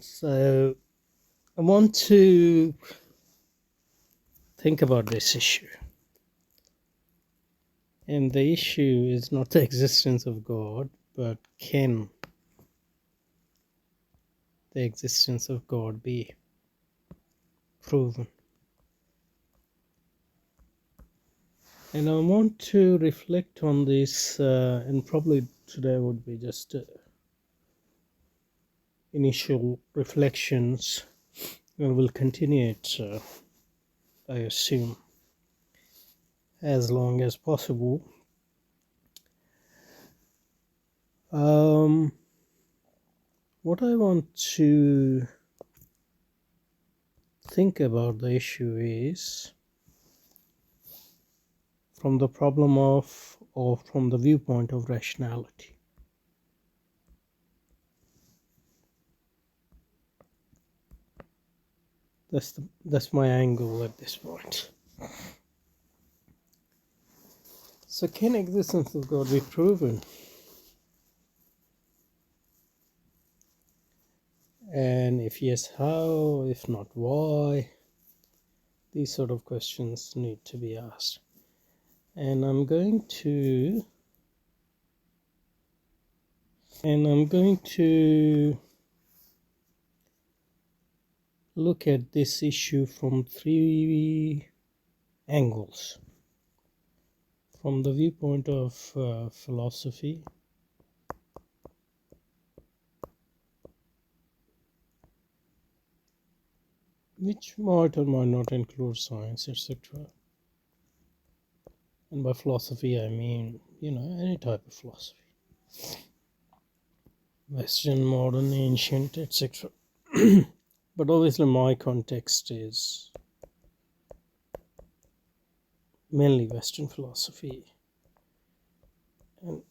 So I want to think about this issue. And the issue is not the existence of God, but can the existence of God be proven? And I want to reflect on this, and probably today would be just initial reflections, and we'll continue it, I assume, as long as possible. What I want to think about the issue is from the problem of, or from the viewpoint of rationality. That's my angle at this point. So can existence of God be proven? And if yes, how? If not, why? These sort of questions need to be asked. And I'm going to look at this issue from three angles. From the viewpoint of philosophy, which might or might not include science, etc. And by philosophy, I mean, any type of philosophy. Western, modern, ancient, etc. But obviously my context is mainly Western philosophy. And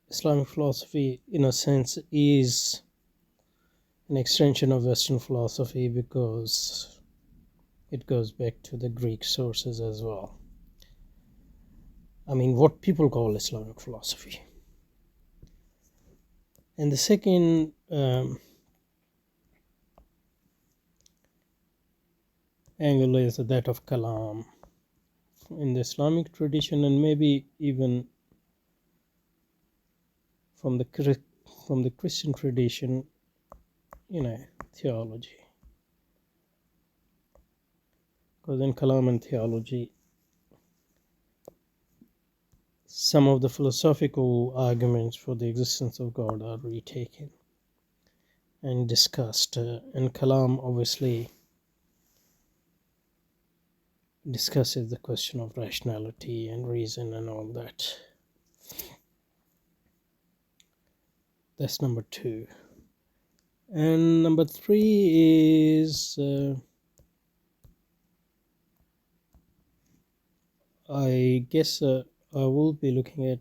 Islamic philosophy, in a sense, is an extension of Western philosophy because it goes back to the Greek sources as well. I mean, what people call Islamic philosophy. And the second angle is that of Kalam in the Islamic tradition, and maybe even from the Christian tradition, theology. Because in Kalam and theology, some of the philosophical arguments for the existence of God are retaken and discussed. And Kalam obviously discusses the question of rationality and reason and all that. That's number two. And number three is I guess I will be looking at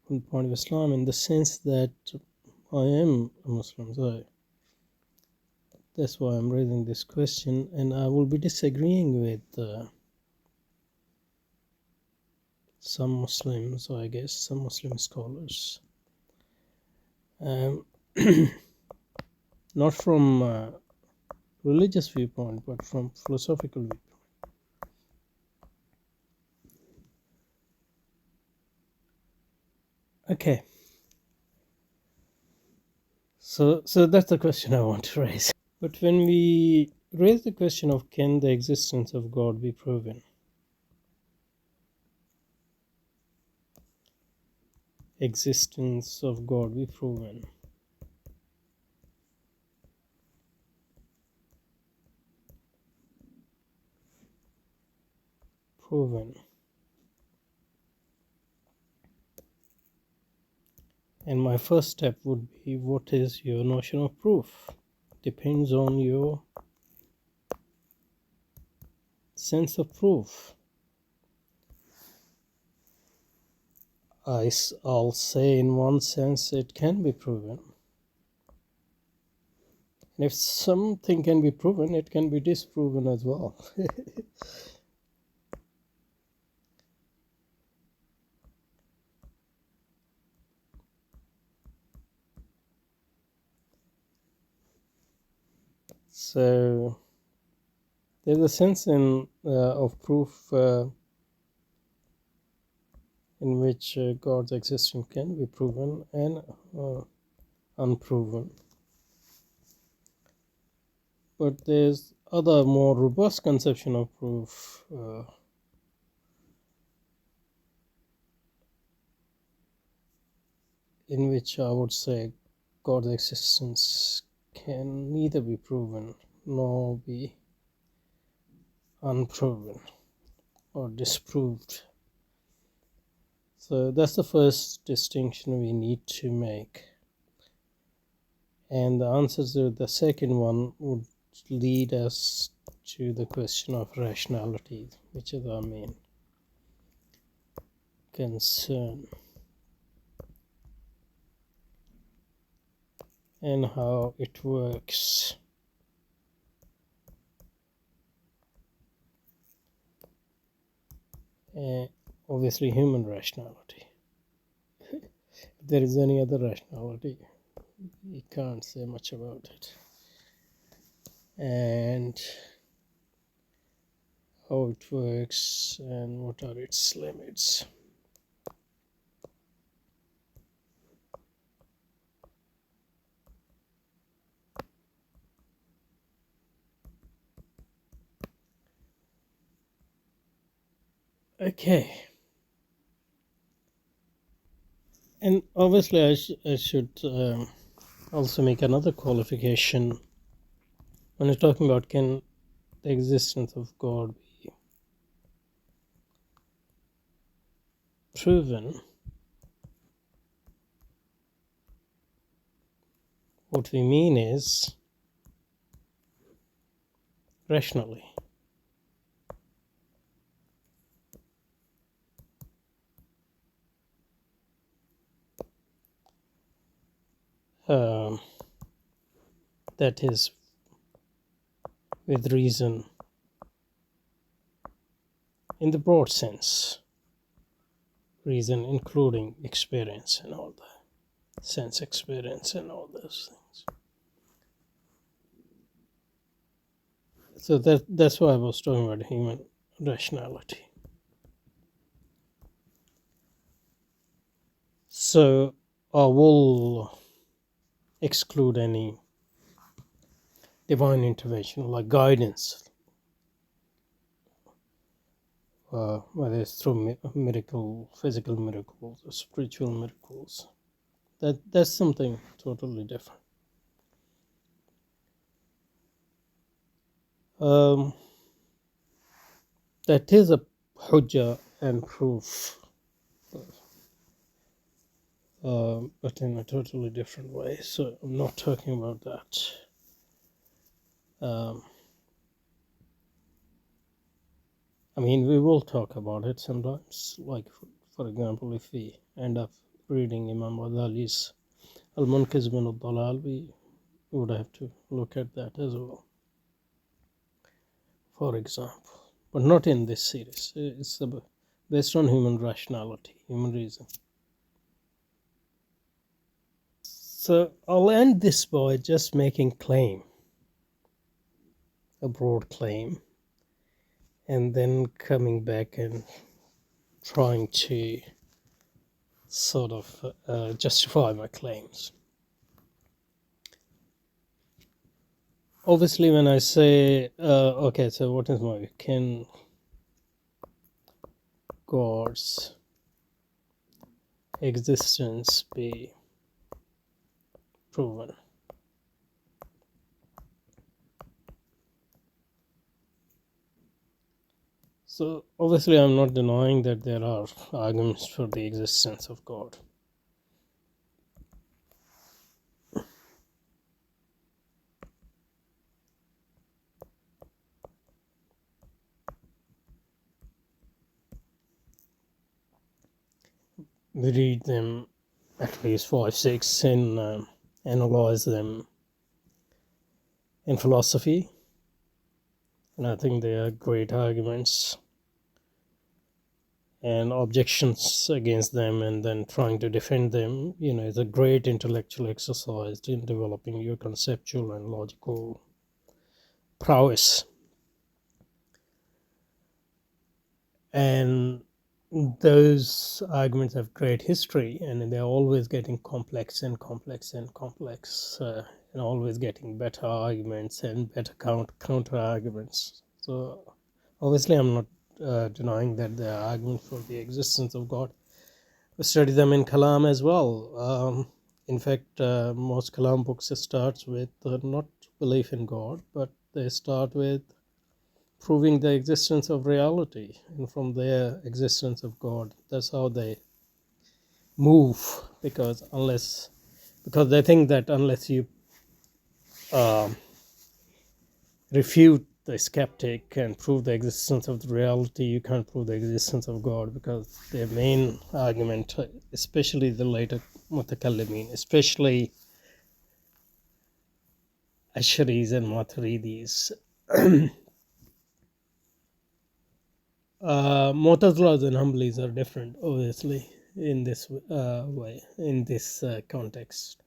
from the point of Islam in the sense that I am a Muslim, so that's why I'm raising this question, and I will be disagreeing with some Muslims, or I guess some Muslim scholars. Not from religious viewpoint, but from philosophical viewpoint. Okay. So that's the question I want to raise. But when we raise the question of can the existence of God be proven? Existence of God be proven. Proven. And my first step would be, what is your notion of proof? Depends on your sense of proof. I'll say in one sense it can be proven. And if something can be proven, it can be disproven as well. So there's a sense of proof in which God's existence can be proven and unproven. But there's other more robust conception of proof in which I would say God's existence can neither be proven nor be unproven or disproved. So that's the first distinction we need to make. And the answer to the second one would lead us to the question of rationality, which is our main concern, and how it works. Obviously human rationality. If there is any other rationality, you can't say much about it. And how it works and what are its limits. Okay. And obviously I should also make another qualification when you're talking about can the existence of God be proven. What we mean is rationally. That is with reason in the broad sense, reason including experience and all that, sense experience and all those things. So that's why I was talking about human rationality. So I will exclude any divine intervention like guidance, whether it's through physical miracles or spiritual miracles. That's something totally different. That is a hujjah and proof, but in a totally different way. So I'm not talking about that. I mean, we will talk about it sometimes. Like, for example, if we end up reading Imam Ghazali's Al-Munqiz min al-Dalal, we would have to look at that as well, for example. But not in this series. It's based on human rationality, human reason. So I'll end this by just making a broad claim, and then coming back and trying to sort of justify my claims. Obviously, when I say, okay, so what is my, can God's existence be proven? So obviously I'm not denying that there are arguments for the existence of God. We read them, at least 5, 6, and analyze them in philosophy, and I think they are great arguments and objections against them, and then trying to defend them, is a great intellectual exercise in developing your conceptual and logical prowess, and those arguments have great history, and they're always getting complex and complex and complex, and always getting better arguments and better counter arguments. So obviously I'm not denying that there are arguments for the existence of God. We study them in Kalam as well. In fact, most Kalam books starts with not belief in God, but they start with proving the existence of reality, and from their existence of God, that's how they move. Because they think that unless you um, refute the skeptic and prove the existence of the reality, you can't prove the existence of God, because their main argument, especially the later mutakallimin, especially Asharis and Maturidis, Mu'tazilas and Hanbalis are different, obviously, in this way, in this context.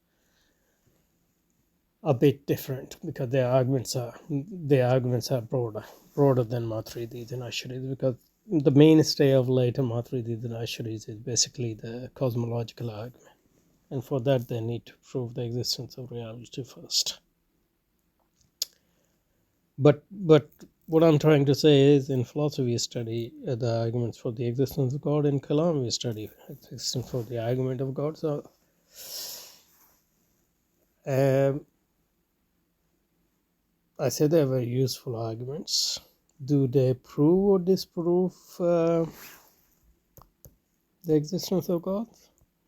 A bit different, because their arguments are broader than Maturidis and Asharis, because the mainstay of later Maturidis and Asharis is basically the cosmological argument, and for that they need to prove the existence of reality first. But what I'm trying to say is, in philosophy we study the arguments for the existence of God. In Kalam we study existence for the argument of God. So I say they're very useful arguments. Do they prove or disprove the existence of God?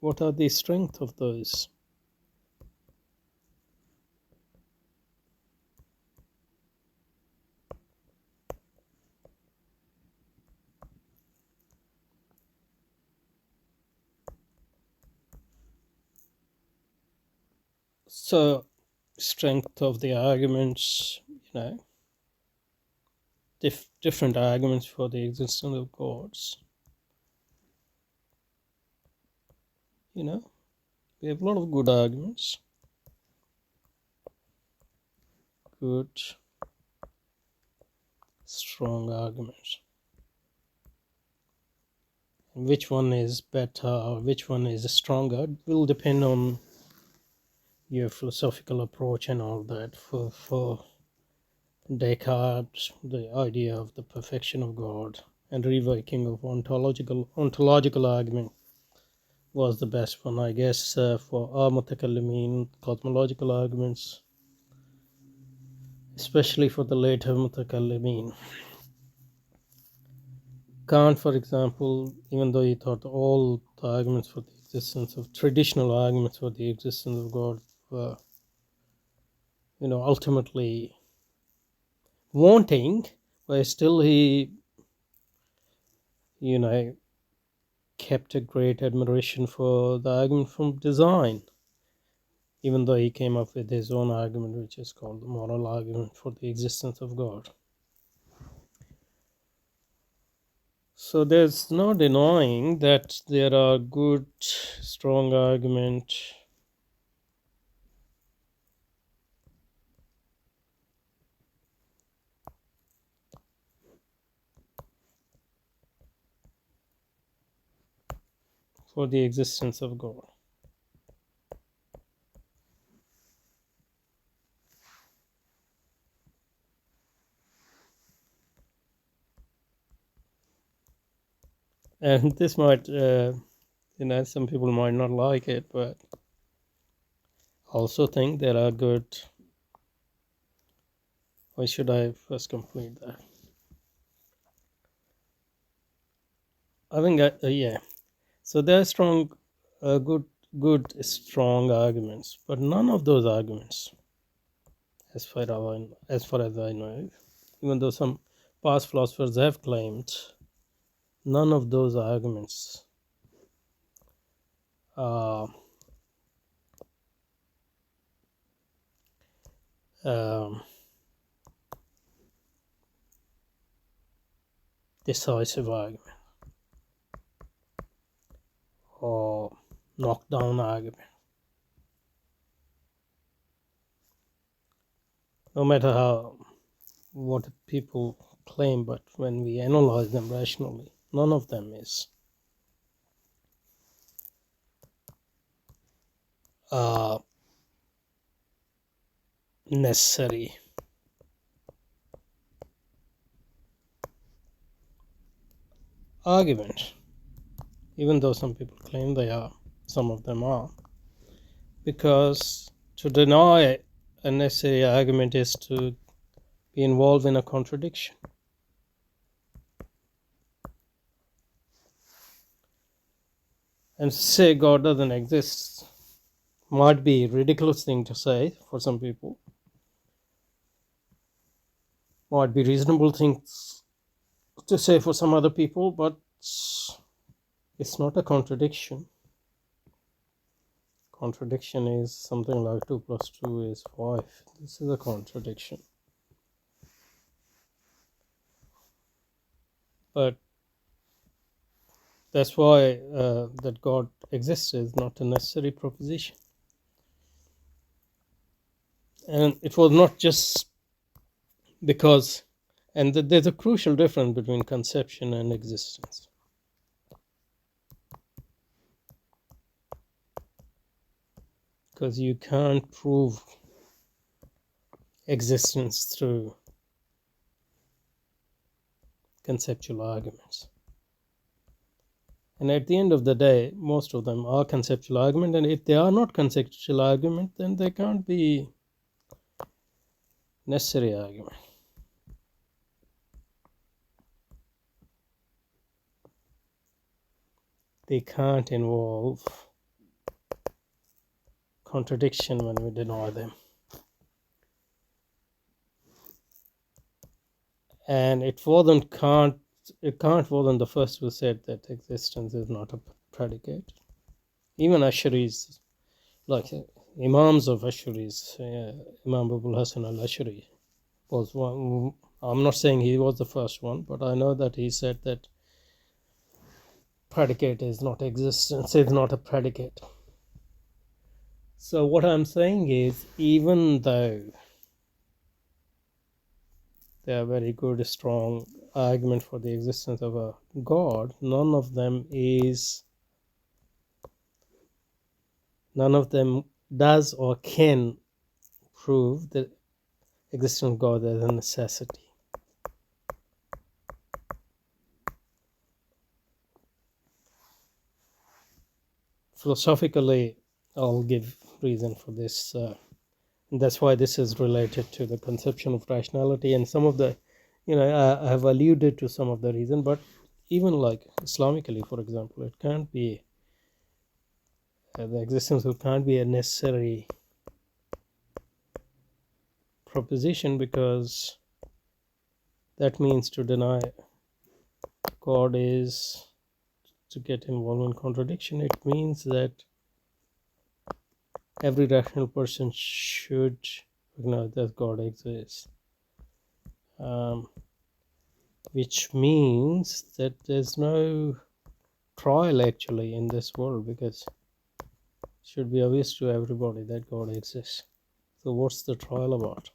What are the strengths of those? So, strength of the arguments, different arguments for the existence of gods. We have a lot of good arguments. Good, strong arguments. Which one is better or which one is stronger will depend on your philosophical approach and all that. For Descartes, the idea of the perfection of God and reworking of ontological argument was the best one, I guess. For our mutakallimin, cosmological arguments, especially for the later mutakallimin. Kant, for example, even though he thought all the arguments for the existence of traditional arguments for the existence of God were, ultimately wanting, but still he, kept a great admiration for the argument from design, even though he came up with his own argument, which is called the moral argument for the existence of God. So there's no denying that there are good, strong arguments for the existence of God. And this might, some people might not like it, but I also think there are good. Why should I first complete that? I think, yeah. So there are strong, good, strong arguments, but none of those arguments, as far as I know, even though some past philosophers have claimed, none of those arguments are decisive argument or knockdown argument. No matter how what people claim, but when we analyze them rationally, none of them is a necessary argument, even though some people claim they are. Some of them are, because to deny a necessary argument is to be involved in a contradiction. And to say God doesn't exist might be a ridiculous thing to say for some people, might be reasonable things to say for some other people, but it's not a contradiction. Contradiction is something like 2 plus 2 is 5. This is a contradiction. But that's why that God exists is not a necessary proposition. And it was not just because, and there's a crucial difference between conception and existence. Because you can't prove existence through conceptual arguments. And at the end of the day, most of them are conceptual argument, and if they are not conceptual argument, then they can't be necessary argument. They can't involve contradiction when we deny them. And it can't more than the first who said that existence is not a predicate. Even Asharis, like Imams of Asharis, Imam Abul Hasan al-Ashari was one. I'm not saying he was the first one, but I know that he said that predicate is not existence, is not a predicate. So what I'm saying is, even though there are very good, strong argument for the existence of a God, none of them does or can prove the existence of God as a necessity. Philosophically, I'll give reason for this. That's why this is related to the conception of rationality, and some of the, I have alluded to some of the reason, but even like Islamically, for example, it can't be, the existence can't be a necessary proposition, because that means to deny God is to get involved in contradiction. It means that every rational person should acknowledge that God exists, which means that there's no trial actually in this world, because it should be obvious to everybody that God exists. So what's the trial about?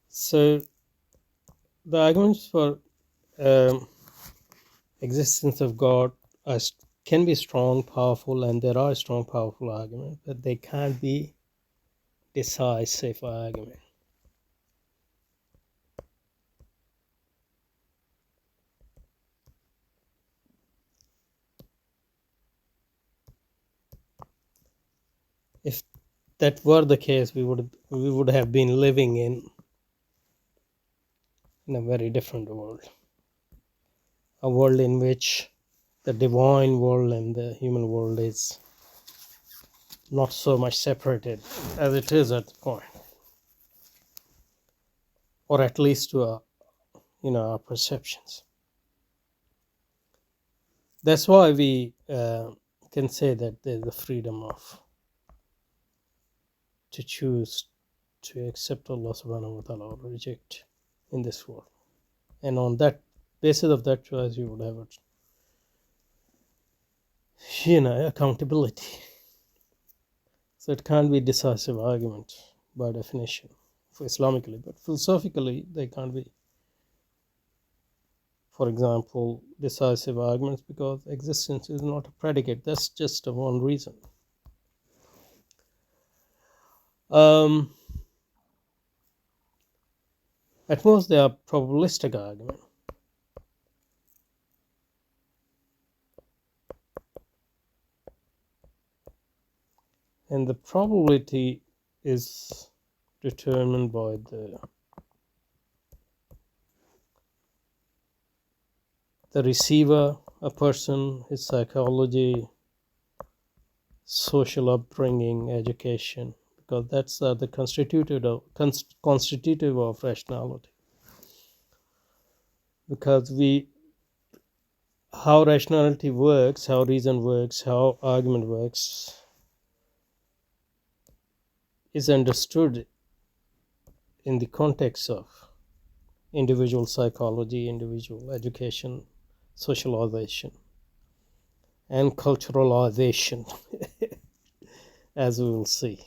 So the arguments for existence of God can be strong, powerful, and there are strong, powerful arguments, but they can't be decisive argument. If that were the case, we would have been living in a very different world, a world in which the divine world and the human world is not so much separated as it is at the point, or at least to our perceptions. That's why we can say that there's the freedom to choose to accept Allah subhanahu wa ta'ala or reject in this world. And on that basis of that choice, you would have accountability. So it can't be decisive argument by definition, for Islamically, but philosophically they can't be. For example, decisive arguments because existence is not a predicate. That's just one reason. Um, at most, they are probabilistic arguments. And the probability is determined by the receiver, a person, his psychology, social upbringing, education, because that's the constitutive of rationality. Because how rationality works, how reason works, how argument works, is understood in the context of individual psychology, individual education, socialization, and culturalization, as we will see.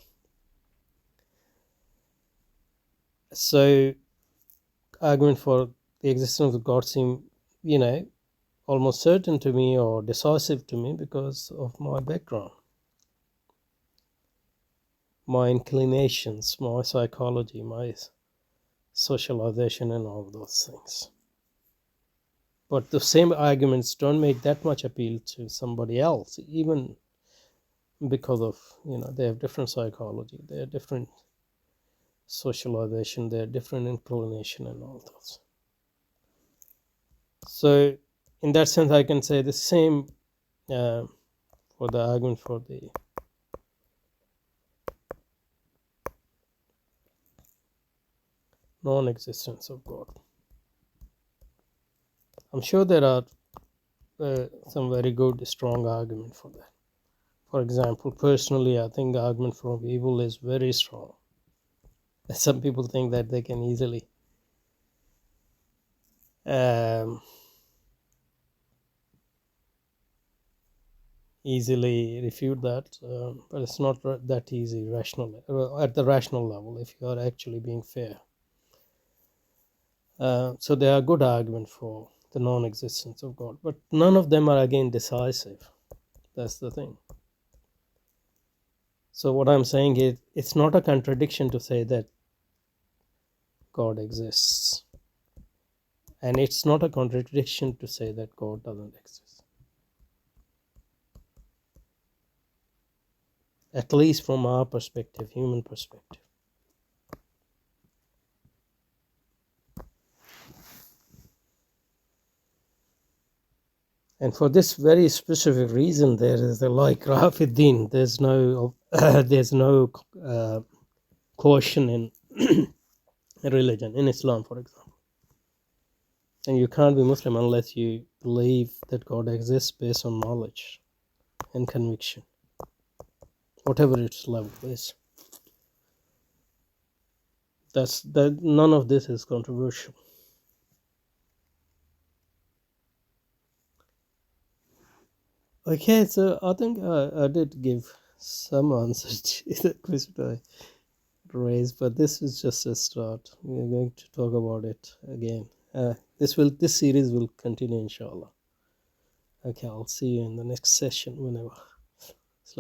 So, argument for the existence of God seem, almost certain to me or decisive to me because of my background, my inclinations, my psychology, my socialization, and all those things. But the same arguments don't make that much appeal to somebody else, even because of, they have different psychology, they have different socialization, they have different inclination, and all those. So, in that sense, I can say the same for the argument for the non-existence of God. I'm sure there are some very good, strong argument for that. For example, personally, I think the argument for evil is very strong. Some people think that they can easily refute that, but it's not that easy rationally, at the rational level, if you are actually being fair. So there are good arguments for the non-existence of God, but none of them are again decisive. That's the thing. So what I'm saying is, it's not a contradiction to say that God exists, and it's not a contradiction to say that God doesn't exist, at least from our perspective, human perspective. And for this very specific reason, there is like Rafiddin, there's no there's no caution in religion, in Islam, for example. And you can't be Muslim unless you believe that God exists based on knowledge and conviction, whatever its level is. That none of this is controversial. Okay, so I think I did give some answer to the question I raised, but this is just a start. We are going to talk about it again. This series will continue, inshallah. Okay, I'll see you in the next session whenever.